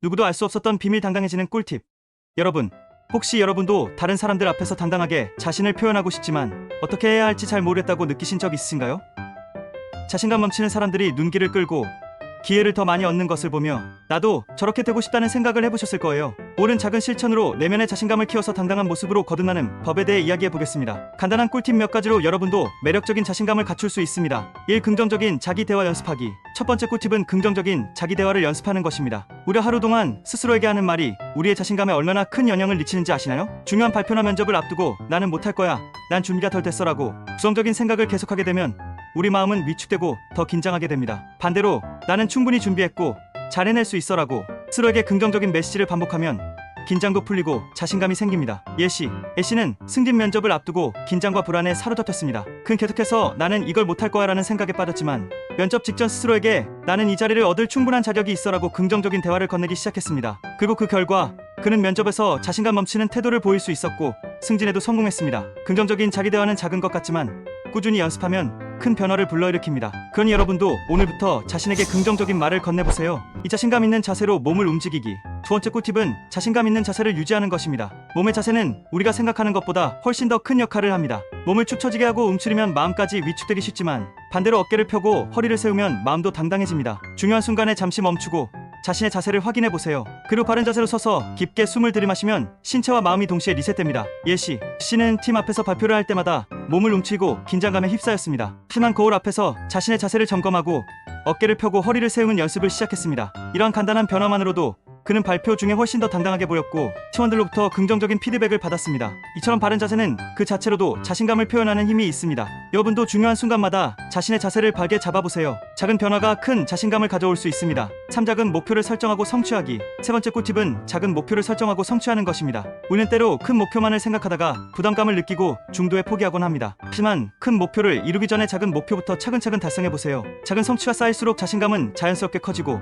누구도 알 수 없었던 비밀 당당해지는 꿀팁. 여러분, 혹시 여러분도 다른 사람들 앞에서 당당하게 자신을 표현하고 싶지만 어떻게 해야 할지 잘 모르겠다고 느끼신 적 있으신가요? 자신감 넘치는 사람들이 눈길을 끌고 기회를 더 많이 얻는 것을 보며 나도 저렇게 되고 싶다는 생각을 해보셨을 거예요. 옳은 작은 실천으로 내면의 자신감을 키워서 당당한 모습으로 거듭나는 법에 대해 이야기해보겠습니다. 간단한 꿀팁 몇 가지로 여러분도 매력적인 자신감을 갖출 수 있습니다. 1. 긍정적인 자기 대화 연습하기. 첫 번째 꿀팁은 긍정적인 자기 대화를 연습하는 것입니다. 무려 하루 동안 스스로에게 하는 말이 우리의 자신감에 얼마나 큰 영향을 미치는지 아시나요? 중요한 발표나 면접을 앞두고 나는 못할 거야, 난 준비가 덜 됐어라고 부정적인 생각을 계속하게 되면 우리 마음은 위축되고 더 긴장하게 됩니다. 반대로 나는 충분히 준비했고 잘 해낼 수 있어라고 스스로에게 긍정적인 메시지를 반복하면 긴장도 풀리고 자신감이 생깁니다. 예시, A씨는 승진 면접을 앞두고 긴장과 불안에 사로잡혔습니다. 그는 계속해서 나는 이걸 못할 거야 라는 생각에 빠졌지만 면접 직전 스스로에게 나는 이 자리를 얻을 충분한 자격이 있어라고 긍정적인 대화를 건네기 시작했습니다. 그리고 그 결과 그는 면접에서 자신감 넘치는 태도를 보일 수 있었고 승진에도 성공했습니다. 긍정적인 자기 대화는 작은 것 같지만 꾸준히 연습하면 큰 변화를 불러일으킵니다. 그러니 여러분도 오늘부터 자신에게 긍정적인 말을 건네보세요. 이 자신감 있는 자세로 몸을 움직이기. 두 번째 꿀팁은 자신감 있는 자세를 유지하는 것입니다. 몸의 자세는 우리가 생각하는 것보다 훨씬 더 큰 역할을 합니다. 몸을 축 처지게 하고 움츠리면 마음까지 위축되기 쉽지만 반대로 어깨를 펴고 허리를 세우면 마음도 당당해집니다. 중요한 순간에 잠시 멈추고 자신의 자세를 확인해보세요. 그리고 바른 자세로 서서 깊게 숨을 들이마시면 신체와 마음이 동시에 리셋됩니다. 예시, C는 팀 앞에서 발표를 할 때마다 몸을 움츠리고 긴장감에 휩싸였습니다. 하지만 거울 앞에서 자신의 자세를 점검하고 어깨를 펴고 허리를 세우는 연습을 시작했습니다. 이러한 간단한 변화만으로도 그는 발표 중에 훨씬 더 당당하게 보였고 팀원들로부터 긍정적인 피드백을 받았습니다. 이처럼 바른 자세는 그 자체로도 자신감을 표현하는 힘이 있습니다. 여러분도 중요한 순간마다 자신의 자세를 바르게 잡아보세요. 작은 변화가 큰 자신감을 가져올 수 있습니다. 3. 작은 목표를 설정하고 성취하기. 세 번째 꿀팁은 작은 목표를 설정하고 성취하는 것입니다. 우리는 때로 큰 목표만을 생각하다가 부담감을 느끼고 중도에 포기하곤 합니다. 하지만 큰 목표를 이루기 전에 작은 목표부터 차근차근 달성해보세요. 작은 성취가 쌓일수록 자신감은 자연스럽게 커지고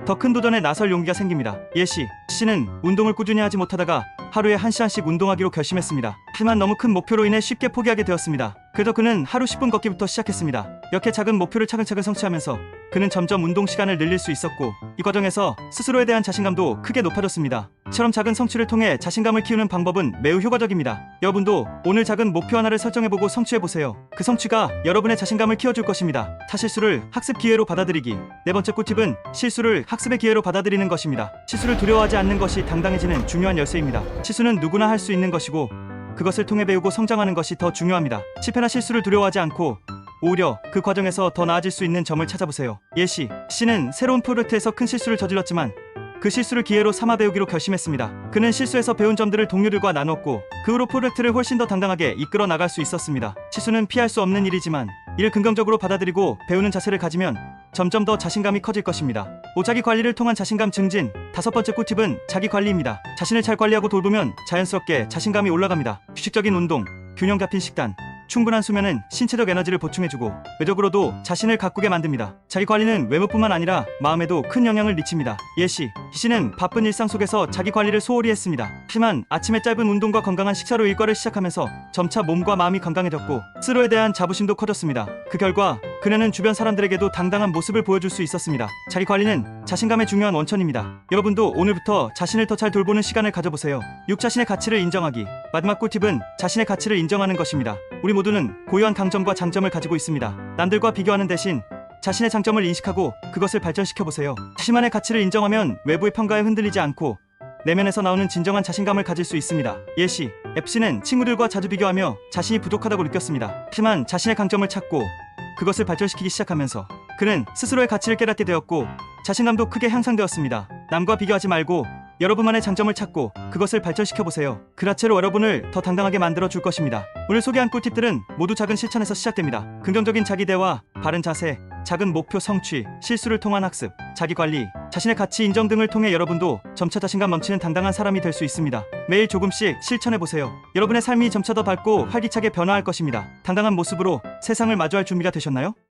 더 큰 도전에 나설 용기가 생깁니다. 예시, C는 운동을 꾸준히 하지 못하다가 하루에 1시간씩 운동하기로 결심했습니다. 하지만 너무 큰 목표로 인해 쉽게 포기하게 되었습니다. 그래도 그는 하루 10분 걷기부터 시작했습니다. 이렇게 작은 목표를 차근차근 성취하면서 그는 점점 운동 시간을 늘릴 수 있었고 이 과정에서 스스로에 대한 자신감도 크게 높아졌습니다. 이처럼 작은 성취를 통해 자신감을 키우는 방법은 매우 효과적입니다. 여러분도 오늘 작은 목표 하나를 설정해보고 성취해보세요. 그 성취가 여러분의 자신감을 키워줄 것입니다. 사실수를 학습 기회로 받아들이기. 네 번째 꿀팁은 실수를 학습의 기회로 받아들이는 것입니다. 실수를 두려워하지 않는 것이 당당해지는 중요한 열쇠입니다. 실수는 누구나 할 수 있는 것이고 그것을 통해 배우고 성장하는 것이 더 중요합니다. 실패나 실수를 두려워하지 않고 오히려 그 과정에서 더 나아질 수 있는 점을 찾아보세요. 예시, C는 새로운 프로젝트에서 큰 실수를 저질렀지만 그 실수를 기회로 삼아 배우기로 결심했습니다. 그는 실수에서 배운 점들을 동료들과 나눴고 그 후로 프로젝트를 훨씬 더 당당하게 이끌어 나갈 수 있었습니다. 실수는 피할 수 없는 일이지만 이를 긍정적으로 받아들이고 배우는 자세를 가지면 점점 더 자신감이 커질 것입니다. 자기 관리를 통한 자신감 증진. 다섯 번째 꿀팁은 자기 관리입니다. 자신을 잘 관리하고 돌보면 자연스럽게 자신감이 올라갑니다. 규칙적인 운동, 균형 잡힌 식단, 충분한 수면은 신체적 에너지를 보충해주고 외적으로도 자신을 가꾸게 만듭니다. 자기 관리는 외모뿐만 아니라 마음에도 큰 영향을 미칩니다. 예시, C는 바쁜 일상 속에서 자기 관리를 소홀히 했습니다. 하지만 아침에 짧은 운동과 건강한 식사로 일과를 시작하면서 점차 몸과 마음이 건강해졌고 스스로에 대한 자부심도 커졌습니다. 그 결과 그녀는 주변 사람들에게도 당당한 모습을 보여줄 수 있었습니다. 자기 관리는 자신감의 중요한 원천입니다. 여러분도 오늘부터 자신을 더 잘 돌보는 시간을 가져보세요. 6. 자신의 가치를 인정하기. 마지막 꿀팁은 자신의 가치를 인정하는 것입니다. 우리 모두는 고유한 강점과 장점을 가지고 있습니다. 남들과 비교하는 대신 자신의 장점을 인식하고 그것을 발전시켜보세요. 자신만의 가치를 인정하면 외부의 평가에 흔들리지 않고 내면에서 나오는 진정한 자신감을 가질 수 있습니다. 예시, F씨는 친구들과 자주 비교하며 자신이 부족하다고 느꼈습니다. 하지만 자신의 강점을 찾고 그것을 발전시키기 시작하면서 그는 스스로의 가치를 깨닫게 되었고 자신감도 크게 향상되었습니다. 남과 비교하지 말고 여러분만의 장점을 찾고 그것을 발전시켜보세요. 그 자체로 여러분을 더 당당하게 만들어줄 것입니다. 오늘 소개한 꿀팁들은 모두 작은 실천에서 시작됩니다. 긍정적인 자기 대화, 바른 자세, 작은 목표 성취, 실수를 통한 학습, 자기 관리, 자신의 가치 인정 등을 통해 여러분도 점차 자신감 넘치는 당당한 사람이 될 수 있습니다. 매일 조금씩 실천해보세요. 여러분의 삶이 점차 더 밝고 활기차게 변화할 것입니다. 당당한 모습으로 세상을 마주할 준비가 되셨나요?